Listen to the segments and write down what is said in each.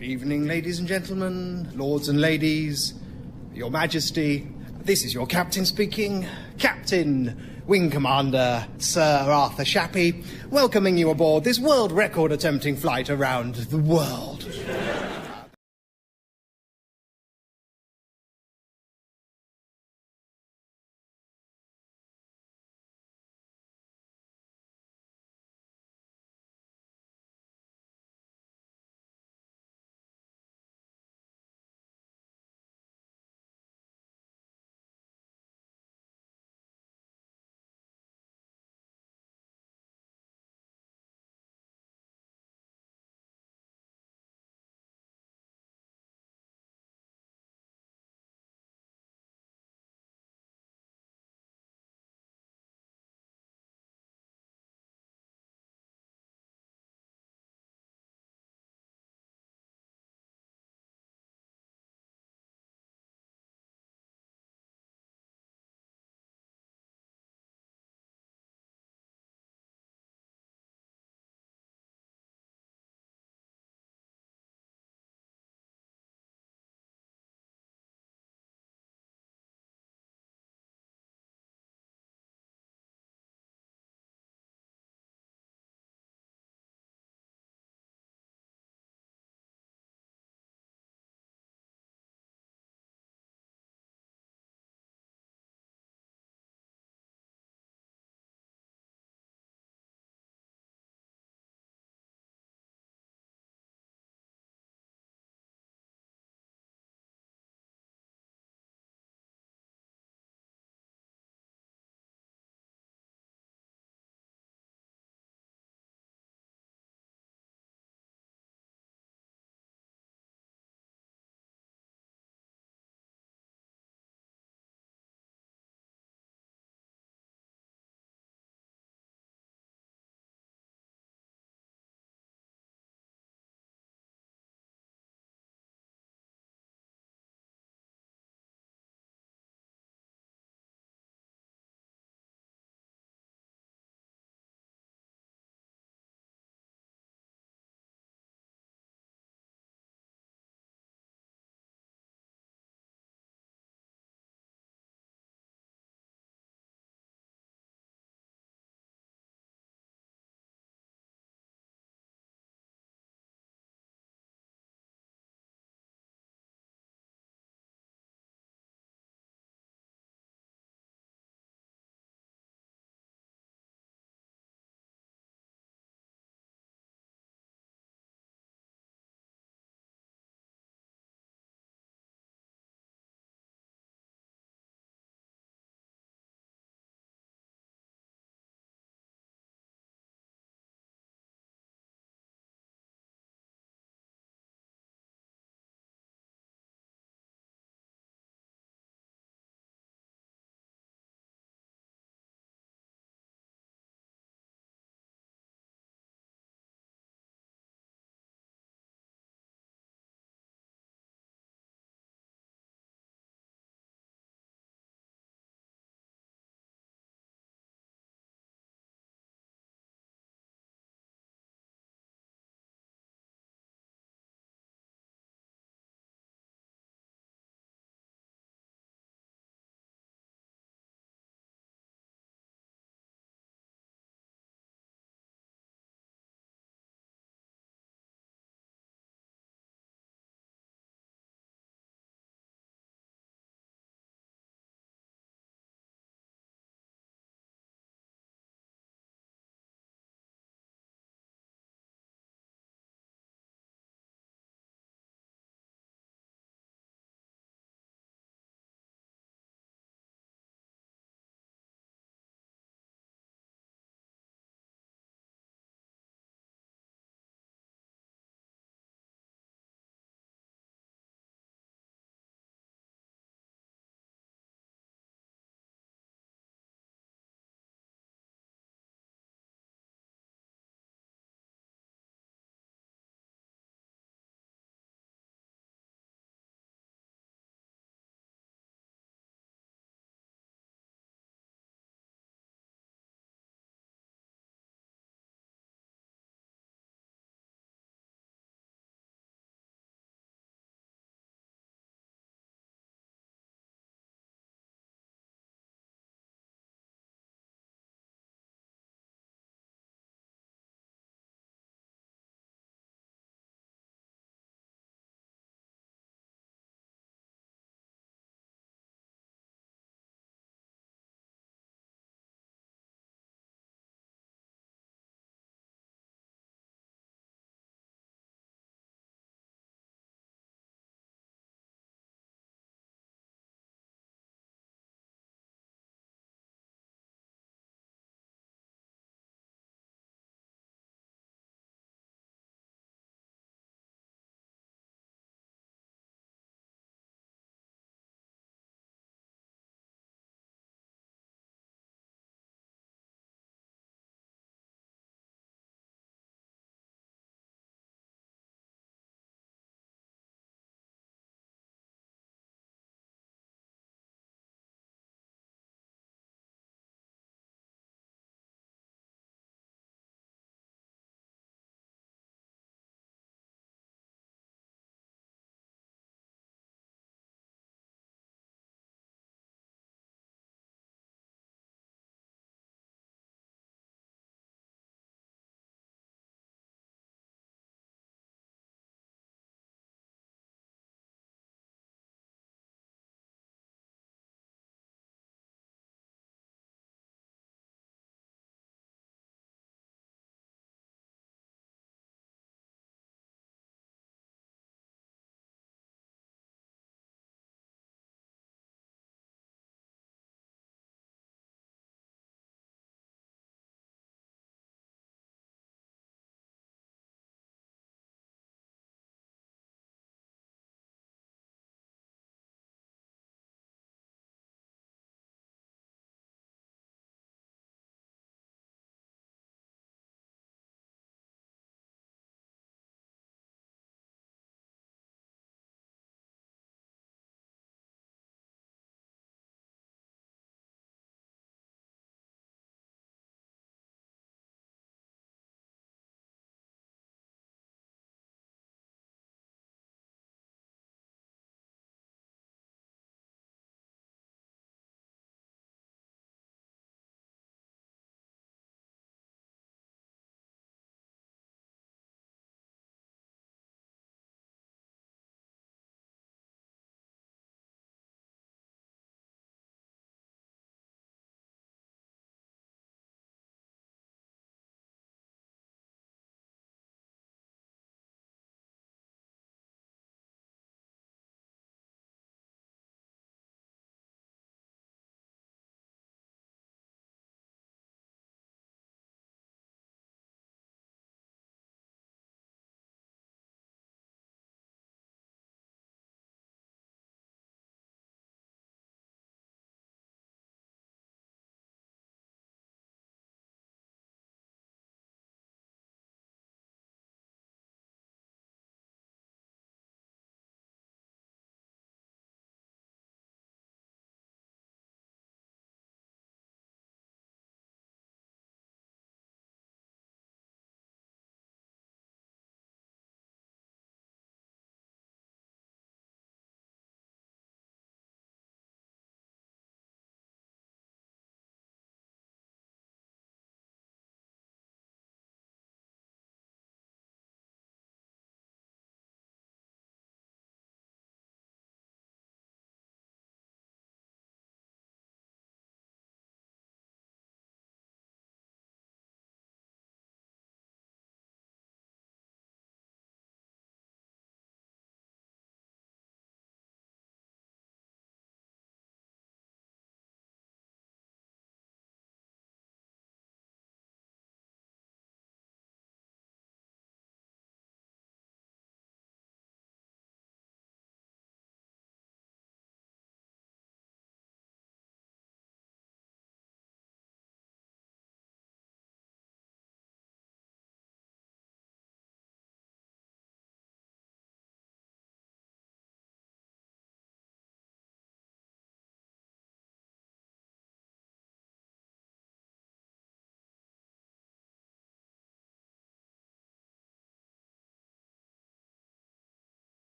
Good evening, ladies and gentlemen, lords and ladies, your majesty. This is your captain speaking. Captain, Wing Commander Sir Arthur Shappy, welcoming you aboard this world record attempting flight around the world.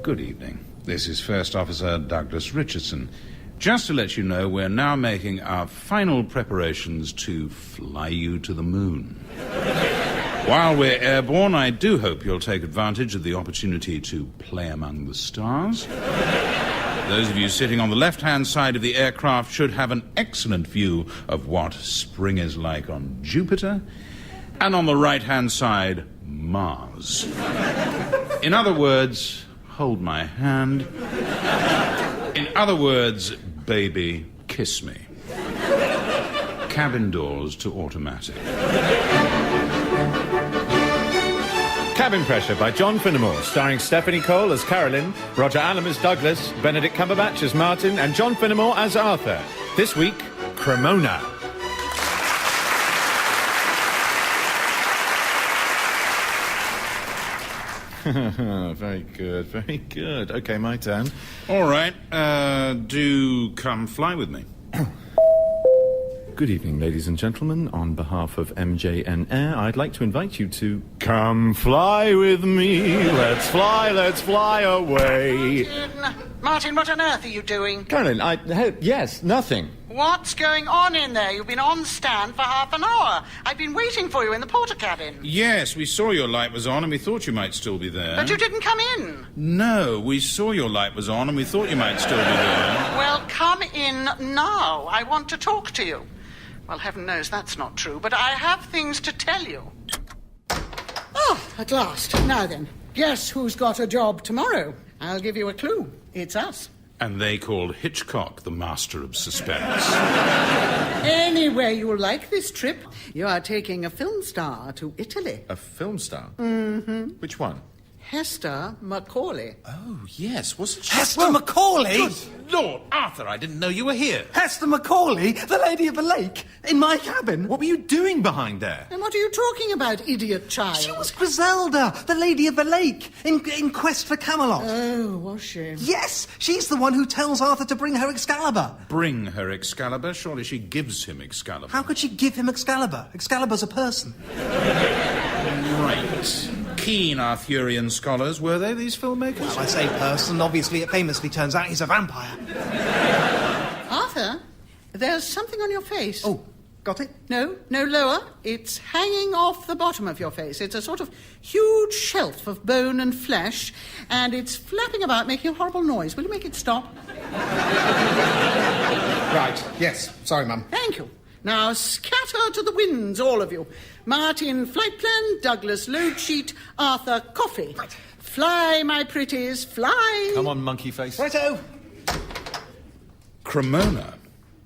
Good evening. This is First Officer Douglas Richardson. Just to let you know, we're now making our final preparations to fly you to the moon. While we're airborne, I do hope you'll take advantage of the opportunity to play among the stars. Those of you sitting on the left-hand side of the aircraft should have an excellent view of what spring is like on Jupiter, and on the right-hand side, Mars. In other words, hold my hand. In other words, baby, kiss me. Cabin doors to automatic. Cabin Pressure by John Finnemore, starring Stephanie Cole as Carolyn, Roger Allam as Douglas, Benedict Cumberbatch as Martin, and John Finnemore as Arthur. This week, Cremona. Very good, very good. Okay, my turn. All right, do come fly with me. Good evening, ladies and gentlemen. On behalf of MJN Air, I'd like to invite you to come fly with me. Let's fly away. Martin, what on earth are you doing? Carolyn, yes, nothing. What's going on in there? You've been on stand for half an hour. I've been waiting for you in the porter cabin. Yes, we saw your light was on and we thought you might still be there. But you didn't come in. No, we saw your light was on and we thought you might still be there. Well, come in now. I want to talk to you. Well, heaven knows that's not true, but I have things to tell you. Oh, at last. Now then, guess who's got a job tomorrow? I'll give you a clue. It's us. And they called Hitchcock the master of suspense. Anyway, you'll like this trip. You are taking a film star to Italy. A film star? Mm-hmm. Which one? Hester Macaulay. Oh, yes, wasn't she? Hester Macaulay? Good Lord, Arthur, I didn't know you were here. Hester Macaulay, the lady of the lake, in my cabin. What were you doing behind there? And what are you talking about, idiot child? She was Griselda, the lady of the lake, in Quest for Camelot. Oh, was she? Yes, she's the one who tells Arthur to bring her Excalibur. Bring her Excalibur? Surely she gives him Excalibur. How could she give him Excalibur? Excalibur's a person. Right. Keen Arthurian scholars, were they, these filmmakers? Well, I say person. Obviously, it famously turns out he's a vampire. Arthur, there's something on your face. Oh, got it? No, lower. It's hanging off the bottom of your face. It's a sort of huge shelf of bone and flesh, and it's flapping about, making a horrible noise. Will you make it stop? Right, yes. Sorry, Mum. Thank you. Now scatter to the winds, all of you. Martin, flight plan. Douglas, load sheet. Arthur, coffee. Right. Fly, my pretties, fly. Come on, monkey face. Righto. Cremona.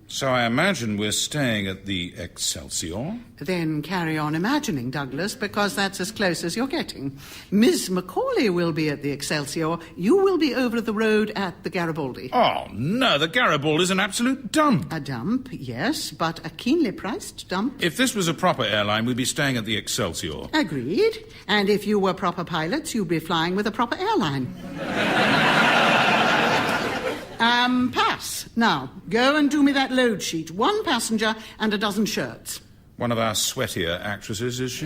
So I imagine we're staying at the Excelsior? Then carry on imagining, Douglas, because that's as close as you're getting. Miss Macaulay will be at the Excelsior. You will be over the road at the Garibaldi. Oh, no, the Garibaldi is an absolute dump. A dump, yes, but a keenly priced dump. If this was a proper airline, we'd be staying at the Excelsior. Agreed. And if you were proper pilots, you'd be flying with a proper airline. Pass. Now, go and do me that load sheet. 1 passenger and a dozen shirts. One of our sweatier actresses, is she?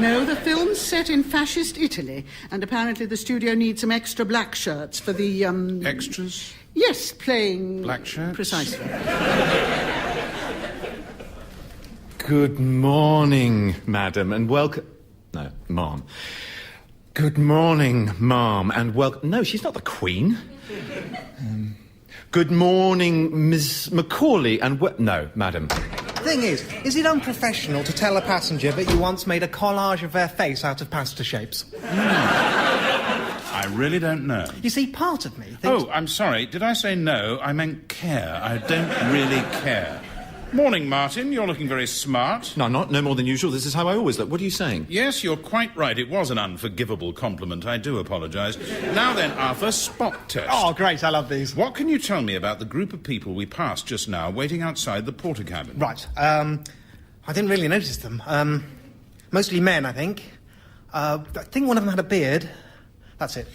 No, the film's set in fascist Italy, and apparently the studio needs some extra black shirts for the, Extras? Yes, playing... Black shirts? Precisely. Good morning, madam, and welcome... No, ma'am. Good morning, ma'am, and welcome... No, she's not the Queen. Good morning, Miss Macaulay, and... No, madam. Thing is it unprofessional to tell a passenger that you once made a collage of their face out of pasta shapes? I really don't know. You see, part of me thinks... Oh, I'm sorry. Did I say no? I meant care. I don't really care. Morning, Martin. You're looking very smart. No, no more than usual. This is how I always look. What are you saying? Yes, you're quite right. It was an unforgivable compliment. I do apologise. Now then, Arthur, spot test. Oh, great. I love these. What can you tell me about the group of people we passed just now waiting outside the porter cabin? Right. I didn't really notice them. Mostly men, I think. I think one of them had a beard. That's it.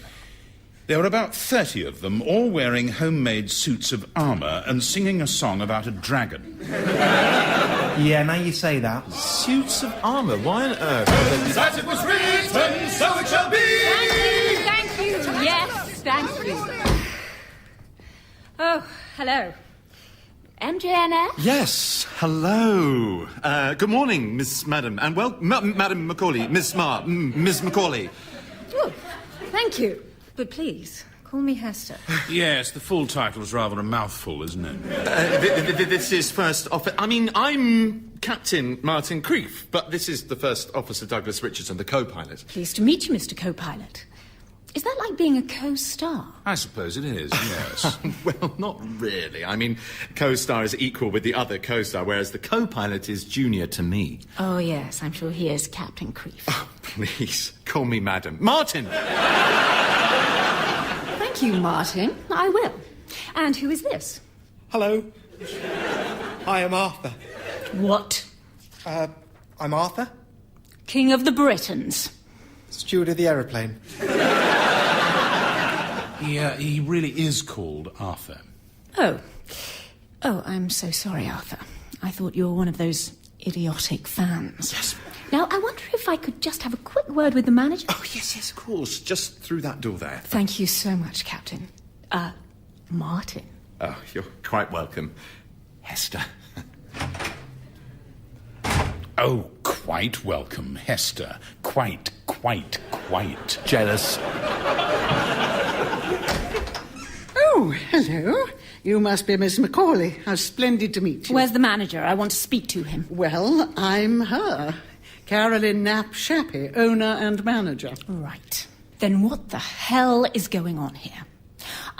There were about 30 of them, all wearing homemade suits of armour and singing a song about a dragon. Yeah, now you say that. Suits of armour? Why on earth? As it was written, so it shall be. Thank you. Yes, thank you. Oh, hello. MJNR? Yes, hello. Good morning, Miss Madam, and Madam Macaulay, Miss Macaulay. Oh, thank you. But please, call me Hester. Yes, the full title's rather a mouthful, isn't it? This is First Officer... I'm Captain Martin Creef, but this is the First Officer Douglas Richardson, the co-pilot. Pleased to meet you, Mr. Co-Pilot. Is that like being a co-star? I suppose it is, yes. Well, not really. I mean, co-star is equal with the other co-star, whereas the co-pilot is junior to me. Oh, yes, I'm sure he is Captain Creef. Oh, please, call me Madam. Martin! Thank you, Martin. I will. And who is this? Hello. I am Arthur. What? I'm Arthur, King of the Britons. steward of the aeroplane. He really is called Arthur. Oh, I'm so sorry, Arthur. I thought you were one of those idiotic fans. Yes. Now, I wonder if I could just have a quick word with the manager? Oh, yes, of course. Just through that door there. Thank you so much, Captain. Martin. Oh, you're quite welcome, Hester. Oh, quite welcome, Hester. Quite. Jealous. Oh, hello. You must be Miss Macaulay. How splendid to meet you. Where's the manager? I want to speak to him. Well, I'm her. Carolyn Knapp Shappy, owner and manager. Right. Then what the hell is going on here?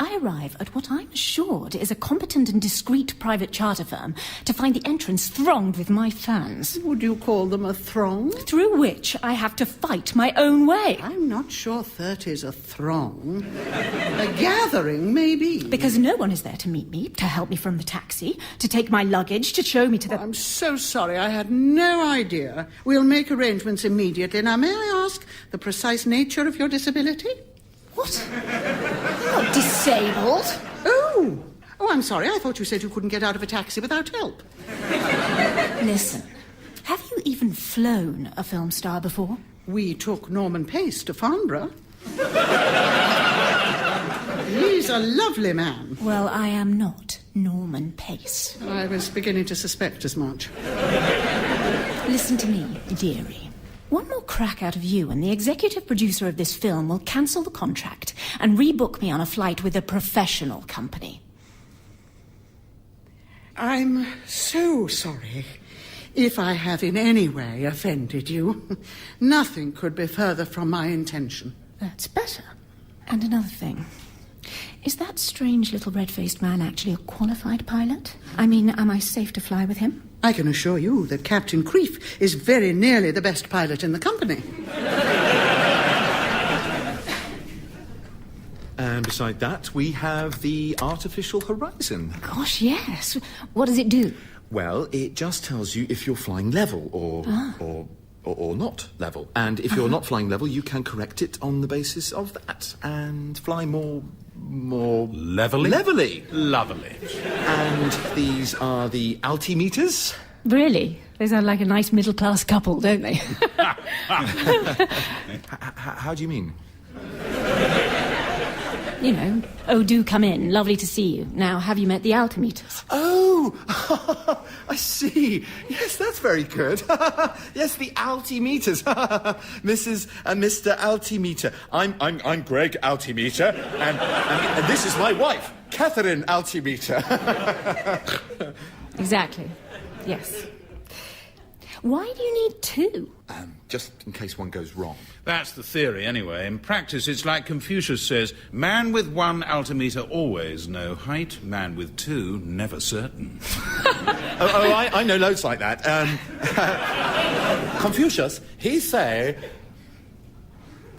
I arrive at what I'm assured is a competent and discreet private charter firm to find the entrance thronged with my fans. Would you call them a throng? Through which I have to fight my own way. I'm not sure 30's a throng. A gathering, maybe. Because no one is there to meet me, to help me from the taxi, to take my luggage, to show me to the... I'm so sorry. I had no idea. We'll make arrangements immediately. Now, may I ask the precise nature of your disability? What? I'm not disabled. Oh, I'm sorry. I thought you said you couldn't get out of a taxi without help. Listen, have you even flown a film star before? We took Norman Pace to Farnborough. He's a lovely man. Well, I am not Norman Pace. I was beginning to suspect as much. Listen to me, dearie. One more crack out of you and the executive producer of this film will cancel the contract and rebook me on a flight with a professional company. I'm so sorry if I have in any way offended you. Nothing could be further from my intention. That's better. And another thing. Is that strange little red-faced man actually a qualified pilot? I mean, am I safe to fly with him? I can assure you that Captain Creef is very nearly the best pilot in the company. And beside that, we have the artificial horizon. Gosh, yes. What does it do? Well, it just tells you if you're flying level or not level. And if you're not flying level, you can correct it on the basis of that and fly more Levelly? Lovely. And these are the altimeters. Really? They sound like a nice middle-class couple, don't they? How do you mean? You know, oh, do come in. Lovely to see you. Now, have you met the altimeters? Oh, I see. Yes, that's very good. Yes, the altimeters. Mrs. and Mr. Altimeter. I'm Greg Altimeter, and this is my wife, Catherine Altimeter. Exactly. Yes. Why do you need two? Just in case one goes wrong. That's the theory, anyway. In practice, it's like Confucius says, man with one altimeter always know height, man with two never certain. I know loads like that. Confucius, he say...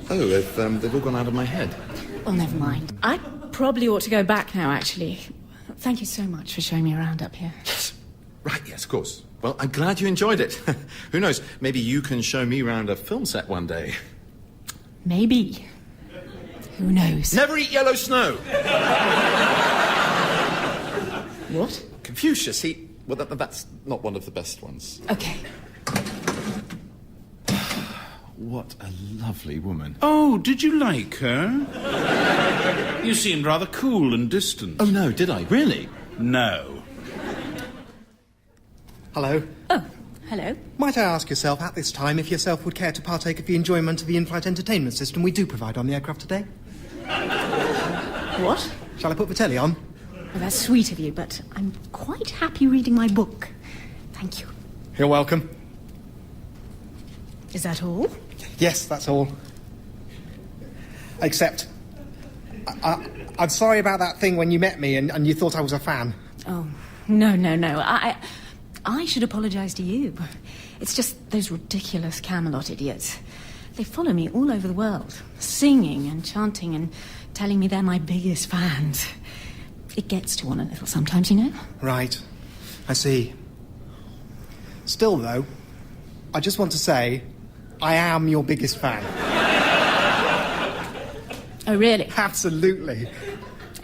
Oh, they've all gone out of my head. Well, never mind. I probably ought to go back now, actually. Thank you so much for showing me around up here. Yes. Right, yes, of course. Well, I'm glad you enjoyed it. Who knows, maybe you can show me around a film set one day. Maybe. Who knows? Never eat yellow snow! What? Confucius, well, that's not one of the best ones. Okay. what a lovely woman. Oh, did you like her? You seemed rather cool and distant. Oh, no, did I? Really? No. Hello. Oh, hello. Might I ask yourself at this time if yourself would care to partake of the enjoyment of the in-flight entertainment system we do provide on the aircraft today? What? Shall I put the telly on? Well, that's sweet of you, but I'm quite happy reading my book. Thank you. You're welcome. Is that all? Yes, that's all. Except, I'm sorry about that thing when you met me and you thought I was a fan. Oh, no. I should apologise to you. It's just those ridiculous Camelot idiots. They follow me all over the world, singing and chanting and telling me they're my biggest fans. It gets to one a little sometimes, you know? Right. I see. Still, though, I just want to say I am your biggest fan. Oh, really? Absolutely.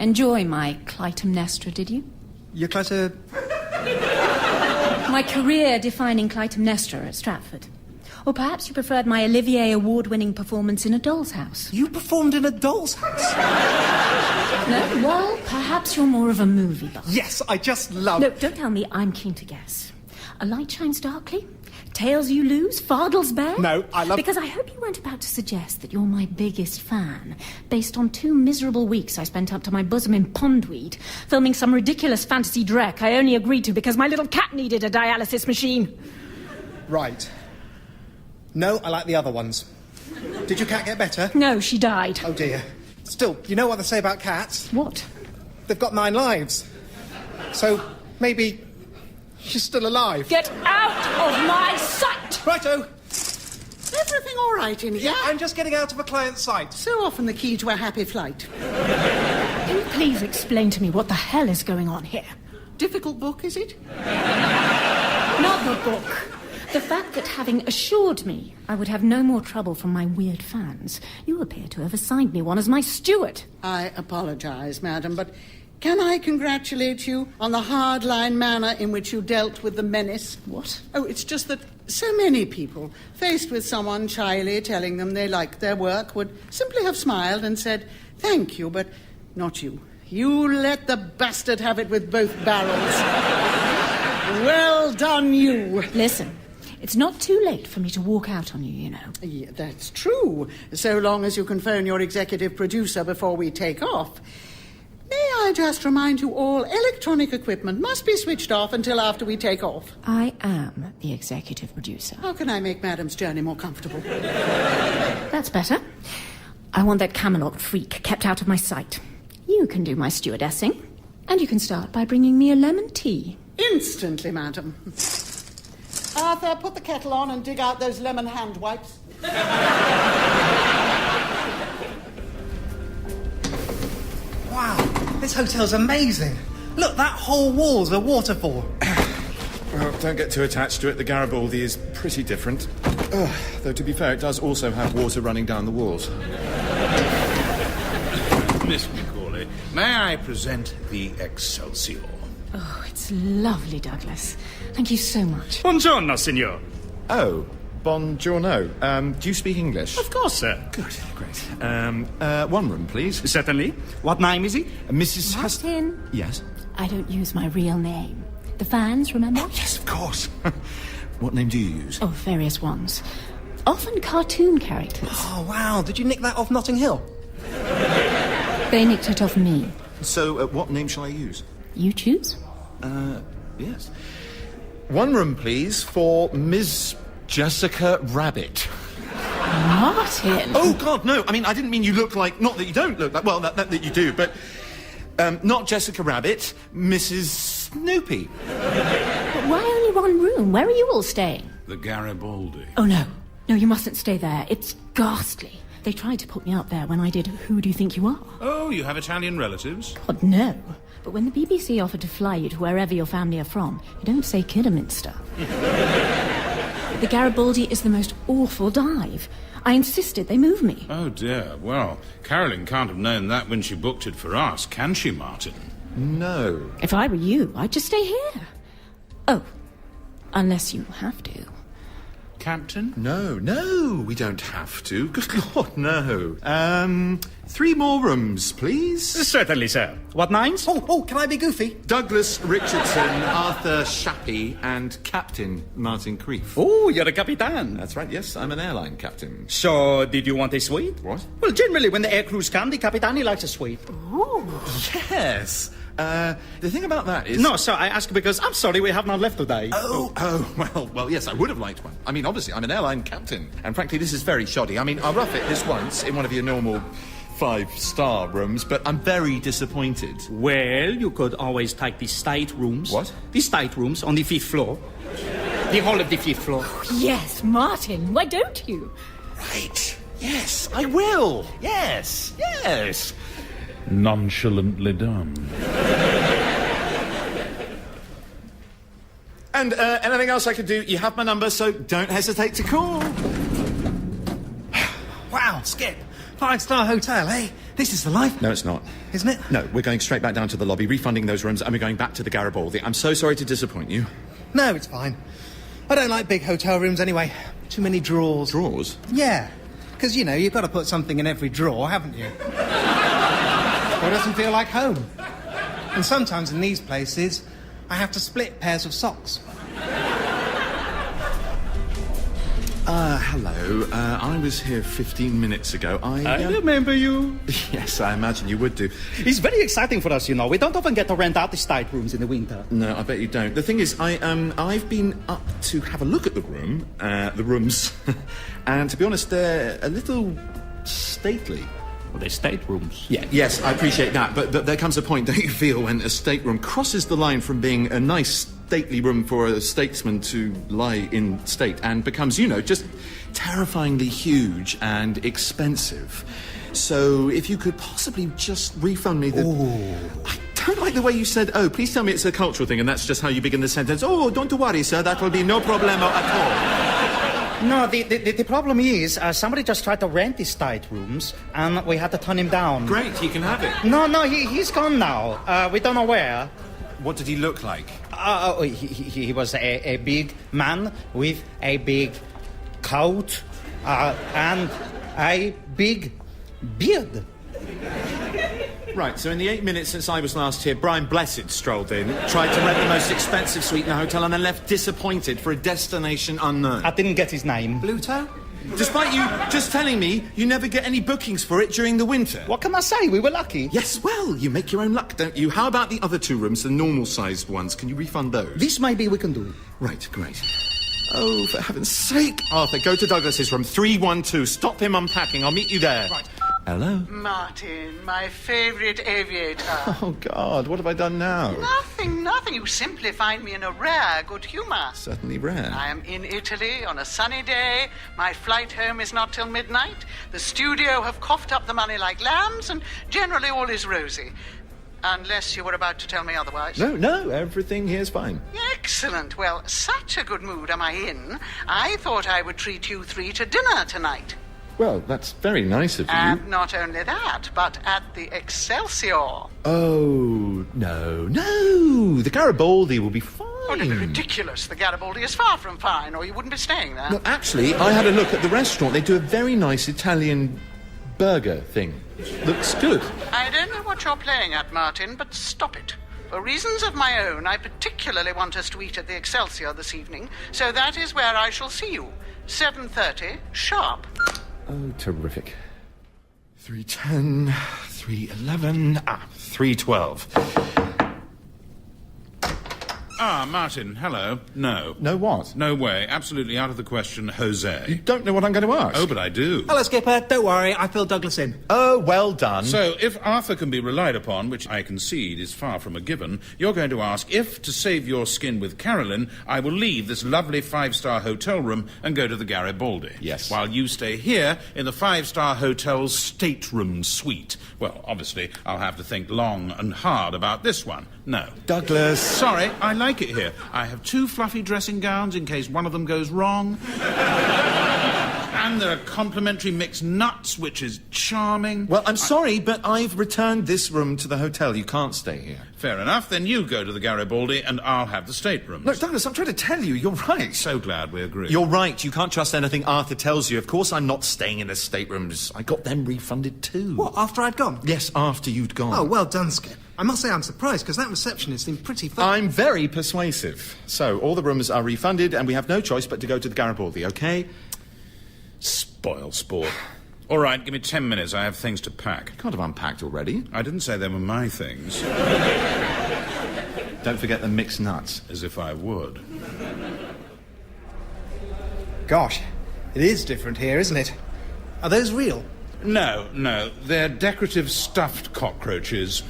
Enjoy my Clytemnestra, did you? You're quite a... My career-defining Clytemnestra at Stratford. Or perhaps you preferred my Olivier Award-winning performance in A Doll's House. You performed in A Doll's House? No? Well, perhaps you're more of a movie buff. Yes, I just love... No, don't tell me. I'm keen to guess. A Light Shines Darkly? Tails You Lose? Fardels Bear? No, I love... Because I hope you weren't about to suggest that you're my biggest fan, based on 2 miserable weeks I spent up to my bosom in Pondweed, filming some ridiculous fantasy dreck I only agreed to because my little cat needed a dialysis machine. Right. No, I like the other ones. Did your cat get better? No, she died. Oh, dear. Still, you know what they say about cats? What? They've got 9 lives. So, maybe she's still alive. Get out of my sight! Righto. Everything all right in here? I'm just getting out of a client's sight. So often the key to a happy flight. Can you please explain to me what the hell is going on here? Difficult book, is it? Not the book. The fact that having assured me I would have no more trouble from my weird fans, you appear to have assigned me one as my steward. I apologise, madam, but can I congratulate you on the hard-line manner in which you dealt with the menace? What? Oh, it's just that so many people, faced with someone shyly telling them they liked their work, would simply have smiled and said, thank you, but not you. You let the bastard have it with both barrels. Well done, you. Listen, it's not too late for me to walk out on you, you know. Yeah, that's true, so long as you can phone your executive producer before we take off. May I just remind you all, electronic equipment must be switched off until after we take off. I am the executive producer. How can I make Madam's journey more comfortable? That's better. I want that Camelot freak kept out of my sight. You can do my stewardessing, and you can start by bringing me a lemon tea. Instantly, madam. Arthur, put the kettle on and dig out those lemon hand wipes. Wow, this hotel's amazing. Look, that whole wall's a waterfall. Well, don't get too attached to it. The Garibaldi is pretty different. Though, to be fair, it does also have water running down the walls. Miss Macaulay, may I present the Excelsior? Oh, it's lovely, Douglas. Thank you so much. Buongiorno, signor. Oh, buongiorno. Do you speak English? Of course, sir. Good, great. One room, please. Certainly. What name is he? Mrs. Martin, Yes? I don't use my real name. The fans, remember? Yes, of course. What name do you use? Oh, various ones. Often cartoon characters. Oh, wow, did you nick that off Notting Hill? They nicked it off me. So, what name shall I use? You choose? Yes. One room, please, for Ms. Jessica Rabbit. Martin! Oh, God, no. I mean, I didn't mean you look like... Not that you don't look like... Well, that you do, but... not Jessica Rabbit, Mrs. Snoopy. But why only one room? Where are you all staying? The Garibaldi. Oh, no. No, you mustn't stay there. It's ghastly. They tried to put me up there when I did Who Do You Think You Are? Oh, you have Italian relatives? God, no. But when the BBC offered to fly you to wherever your family are from, you don't say Kidderminster. The Garibaldi is the most awful dive. I insisted they move me. Oh, dear. Well, Carolyn can't have known that when she booked it for us, can she, Martin? No. If I were you, I'd just stay here. Oh, unless you have to. Captain? No, we don't have to. Good Lord, no. 3 more rooms, please. Certainly, sir. What names? Oh, can I be goofy? Douglas Richardson, Arthur Shappy, and Captain Martin Creef. Oh, you're a capitan. That's right, yes, I'm an airline captain. So, did you want a suite? What? Well, generally, when the air crews come, the capitani likes a suite. Yes. The thing about that is... No, sir, I ask because I'm sorry we have none left today. Well, yes, I would have liked one. I mean, obviously, I'm an airline captain. And frankly, this is very shoddy. I mean, I'll rough it this once in one of your normal 5-star rooms, but I'm very disappointed. Well, you could always take the state rooms. What? The state rooms on the 5th floor. The whole of the 5th floor. Yes, Martin, why don't you? Right. Yes, I will. Yes. Nonchalantly done. And anything else I could do, you have my number, so don't hesitate to call. Wow, Skip. 5-star hotel, eh? This is the life. No, it's not. Isn't it? No, we're going straight back down to the lobby, refunding those rooms, and we're going back to the Garibaldi. I'm so sorry to disappoint you. No, it's fine. I don't like big hotel rooms anyway. Too many drawers. Drawers? Yeah. Because, you've got to put something in every drawer, haven't you? Or it doesn't feel like home. And sometimes in these places, I have to split pairs of socks. Hello. I was here 15 minutes ago. I remember you. Yes, I imagine you would do. It's very exciting for us, We don't often get to rent out the state rooms in the winter. No, I bet you don't. The thing is, I've been up to have a look at the rooms, and to be honest, they're a little stately. Well, they're state rooms. Yeah, yes, I appreciate that, but there comes a point, don't you feel, when a stateroom crosses the line from being a nice, stately room for a statesman to lie in state and becomes, just terrifyingly huge and expensive. So if you could possibly just refund me the... Ooh. I don't like the way you said, please tell me it's a cultural thing, and that's just how you begin the sentence. Oh, don't worry, sir, that will be no problemo at all. No, the problem is, somebody just tried to rent the state rooms, and we had to turn him down. Great, he can have it. No, he's gone now. We don't know where. What did he look like? He was a big man with a big coat and a big beard. Right, so in the 8 minutes since I was last here, Brian Blessed strolled in, tried to rent the most expensive suite in the hotel, and then left disappointed for a destination unknown. I didn't get his name. Bluto? Despite you just telling me you never get any bookings for it during the winter. What can I say? We were lucky. Yes, well, you make your own luck, don't you? How about the other 2 rooms, the normal-sized ones? Can you refund those? This maybe we can do. Right, great. Oh, for heaven's sake. Arthur, go to Douglas's room, 312. Stop him unpacking. I'll meet you there. Right. Hello? Martin, my favourite aviator. Oh, God, what have I done now? Nothing. You simply find me in a rare good humour. Certainly rare. I am in Italy on a sunny day. My flight home is not till midnight. The studio have coughed up the money like lambs, and generally all is rosy. Unless you were about to tell me otherwise. No, everything here's fine. Excellent. Well, such a good mood am I in. I thought I would treat you 3 to dinner tonight. Well, that's very nice of you. And not only that, but at the Excelsior. Oh, no. The Garibaldi will be fine. Oh, don't be ridiculous. The Garibaldi is far from fine, or you wouldn't be staying there. No, actually, I had a look at the restaurant. They do a very nice Italian burger thing. Looks good. I don't know what you're playing at, Martin, but stop it. For reasons of my own, I particularly want us to eat at the Excelsior this evening, so that is where I shall see you. 7:30, sharp. Oh, terrific. 3:10, 3:11, 3:12. Martin, hello. No. No what? No way. Absolutely out of the question, Jose. You don't know what I'm going to ask. Oh, but I do. Hello, Skipper. Don't worry, I filled Douglas in. Oh, well done. So, if Arthur can be relied upon, which I concede is far from a given, you're going to ask if, to save your skin with Carolyn, I will leave this lovely 5-star hotel room and go to the Garibaldi. Yes. While you stay here in the 5-star hotel's stateroom suite. Well, obviously, I'll have to think long and hard about this one. No. Douglas. Sorry, I like it here. I have 2 fluffy dressing gowns in case one of them goes wrong. And there are complimentary mixed nuts, which is charming. Well, I'm sorry, but I've returned this room to the hotel. You can't stay here. Fair enough. Then you go to the Garibaldi and I'll have the staterooms. Look, Douglas, I'm trying to tell you, you're right. So glad we agree. You're right. You can't trust anything Arthur tells you. Of course I'm not staying in the staterooms. I got them refunded too. What, after I'd gone? Yes, after you'd gone. Oh, well done, Skip. I must say I'm surprised, because that receptionist seemed pretty fun. I'm very persuasive. So, all the rooms are refunded, and we have no choice but to go to the Garibaldi, OK? Spoil sport. All right, give me 10 minutes. I have things to pack. Can't have unpacked already. I didn't say they were my things. Don't forget the mixed nuts. As if I would. Gosh, it is different here, isn't it? Are those real? No, they're decorative stuffed cockroaches.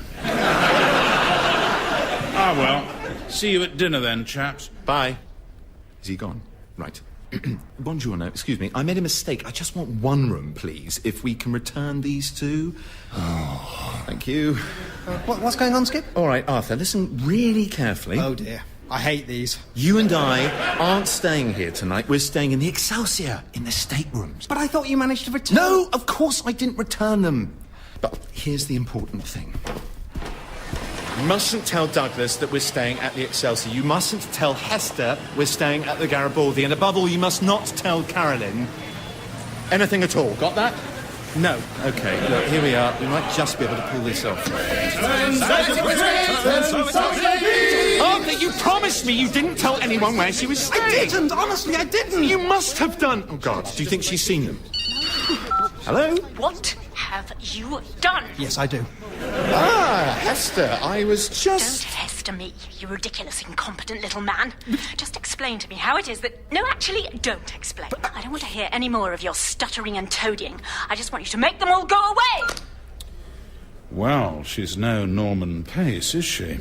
Ah, well. See you at dinner then, chaps. Bye. Is he gone? Right. Buongiorno, excuse me. I made a mistake. I just want one room, please. If we can return these two. Oh, thank you. What's going on, Skip? All right, Arthur, listen really carefully. Oh, dear. I hate these. You and I aren't staying here tonight. We're staying in the Excelsior, in the staterooms. But I thought you managed to return... No, of course I didn't return them. But here's the important thing. You mustn't tell Douglas that we're staying at the Excelsior. You mustn't tell Hester we're staying at the Garibaldi. And above all, you must not tell Carolyn anything at all. Got that? No. OK, look, here we are. We might just be able to pull this off. Arthur, you promised me you didn't tell anyone where she was staying. I didn't. Honestly, I didn't. You must have done. Oh, God. Do you think she's seen them? Hello? What have you done? Yes, I do. Ah, Hester, I was just... Don't Hester me, you ridiculous, incompetent little man. Just explain to me how it is that... No, actually, don't explain. I don't want to hear any more of your stuttering and toadying. I just want you to make them all go away! Well, she's no Norman Pace, is she?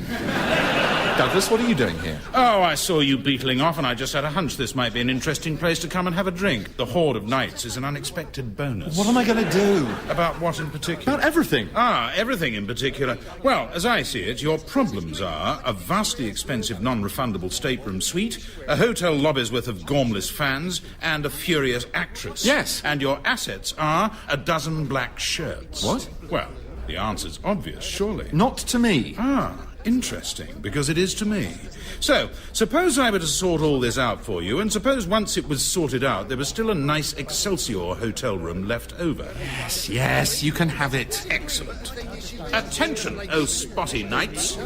Douglas, what are you doing here? Oh, I saw you beetling off, and I just had a hunch this might be an interesting place to come and have a drink. The Horde of Knights is an unexpected bonus. What am I going to do? About what in particular? About everything. Ah, everything in particular. Well, as I see it, your problems are a vastly expensive non-refundable stateroom suite, a hotel lobby's worth of gormless fans, and a furious actress. Yes. And your assets are a dozen black shirts. What? Well, the answer's obvious, surely. Not to me. Ah, interesting, because it is to me. So, suppose I were to sort all this out for you, and suppose once it was sorted out, there was still a nice Excelsior hotel room left over. Yes, you can have it. Excellent. Attention, oh spotty knights.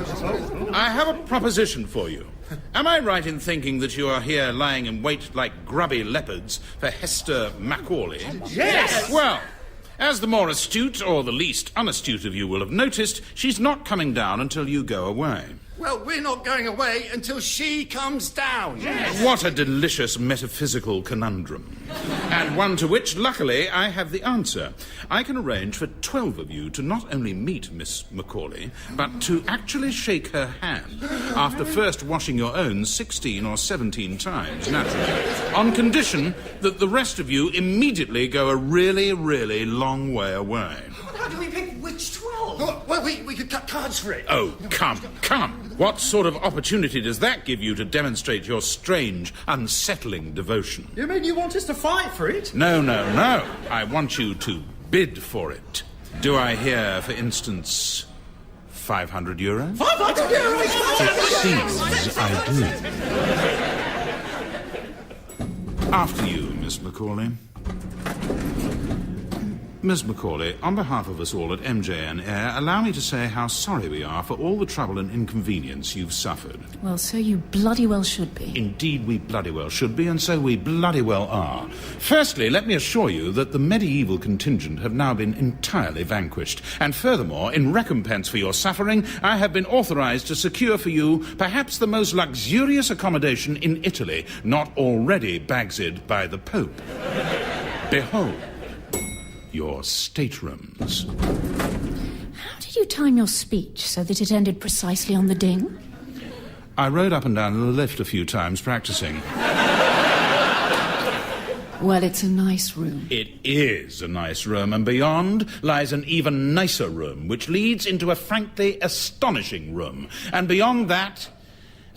I have a proposition for you. Am I right in thinking that you are here lying in wait like grubby leopards for Hester Macaulay? Yes! Well... as the more astute or the least unastute of you will have noticed, she's not coming down until you go away. Well, we're not going away until she comes down. Yes. What a delicious metaphysical conundrum. And one to which, luckily, I have the answer. I can arrange for 12 of you to not only meet Miss Macaulay, but to actually shake her hand after first washing your own 16 or 17 times, naturally, on condition that the rest of you immediately go a really, really long way away. How do we pick which 12? Well, we could cut cards for it. Oh, come. What sort of opportunity does that give you to demonstrate your strange, unsettling devotion? You mean you want us to fight for it? No. I want you to bid for it. Do I hear, for instance, €500? 500 euros? It seems I do. After you, Miss Macaulay. Miss Macaulay, on behalf of us all at MJN Air, allow me to say how sorry we are for all the trouble and inconvenience you've suffered. Well, so you bloody well should be. Indeed, we bloody well should be, and so we bloody well are. Firstly, let me assure you that the medieval contingent have now been entirely vanquished. And furthermore, in recompense for your suffering, I have been authorized to secure for you perhaps the most luxurious accommodation in Italy, not already Bagsied by the Pope. Behold. Your staterooms. How did you time your speech so that it ended precisely on the ding? I rode up and down the lift a few times practicing. Well, it's a nice room. It is a nice room, and beyond lies an even nicer room, which leads into a frankly astonishing room. And beyond that,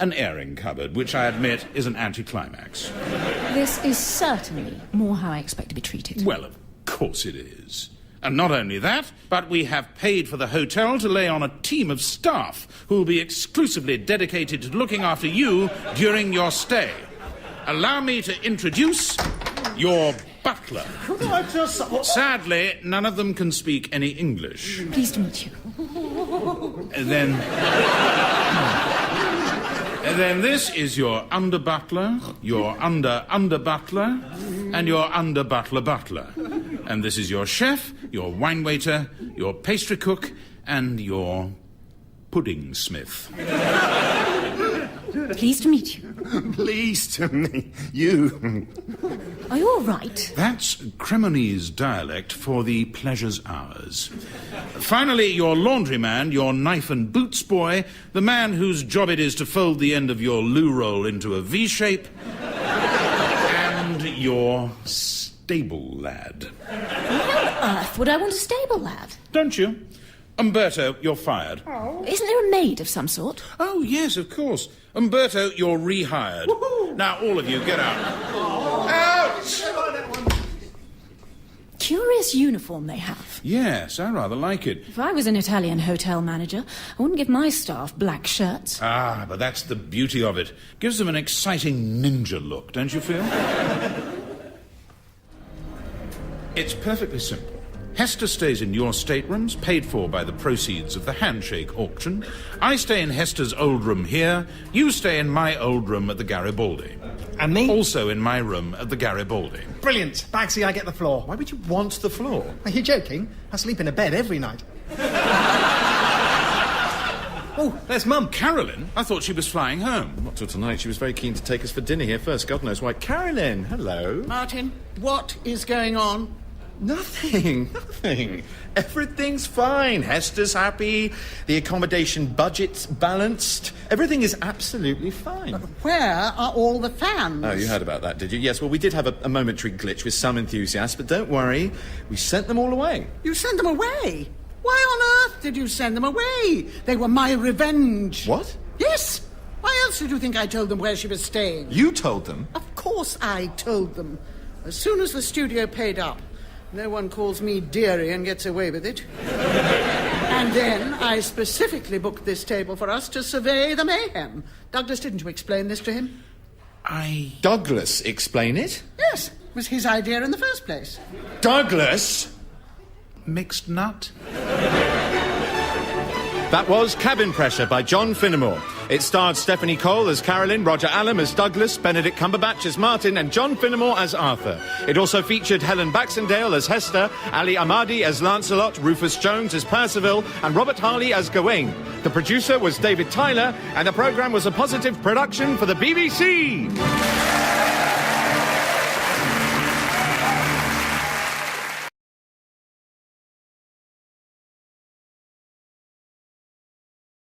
an airing cupboard, which I admit is an anticlimax. This is certainly more how I expect to be treated. Well, of course it is. And not only that, but we have paid for the hotel to lay on a team of staff who will be exclusively dedicated to looking after you during your stay. Allow me to introduce your butler. Sadly, none of them can speak any English. Pleased to meet you. Then this is your under-butler, your under-butler, and your under-butler-butler. And this is your chef, your wine waiter, your pastry cook, and your pudding smith. Pleased to meet you. Pleased to meet you. Are you all right? That's Cremonese dialect for the pleasures hours. Finally, your laundryman, your knife and boots boy, the man whose job it is to fold the end of your loo roll into a V shape, and your stable lad. Why on earth would I want a stable lad? Don't you? Umberto, you're fired. Oh. Isn't there a maid of some sort? Oh, yes, of course. Umberto, you're rehired. Woo-hoo. Now, all of you, get out. Out! Curious uniform they have. Yes, I rather like it. If I was an Italian hotel manager, I wouldn't give my staff black shirts. Ah, but that's the beauty of it. Gives them an exciting ninja look, don't you feel? It's perfectly simple. Hester stays in your staterooms, paid for by the proceeds of the handshake auction. I stay in Hester's old room here. You stay in my old room at the Garibaldi. And me? Also in my room at the Garibaldi. Brilliant. Bagsy, I get the floor. Why would you want the floor? Are you joking? I sleep in a bed every night. Oh, there's Mum. Carolyn? I thought she was flying home. Not till tonight. She was very keen to take us for dinner here first. God knows why. Carolyn, hello. Martin, what is going on? Nothing. Everything's fine. Hester's happy. The accommodation budget's balanced. Everything is absolutely fine. Where are all the fans? Oh, you heard about that, did you? Yes, well, we did have a momentary glitch with some enthusiasts, but don't worry. We sent them all away. You sent them away? Why on earth did you send them away? They were my revenge. What? Yes. Why else did you think I told them where she was staying? You told them? Of course I told them. As soon as the studio paid up. No one calls me dearie and gets away with it. And then I specifically booked this table for us to survey the mayhem. Douglas, didn't you explain this to him? Douglas explain it? Yes, it was his idea in the first place. Douglas? Mixed nut? That was Cabin Pressure by John Finnemore. It starred Stephanie Cole as Carolyn, Roger Allam as Douglas, Benedict Cumberbatch as Martin, and John Finnemore as Arthur. It also featured Helen Baxendale as Hester, Ali Ahmadi as Lancelot, Rufus Jones as Percival, and Robert Harley as Gawain. The producer was David Tyler, and the programme was a positive production for the BBC.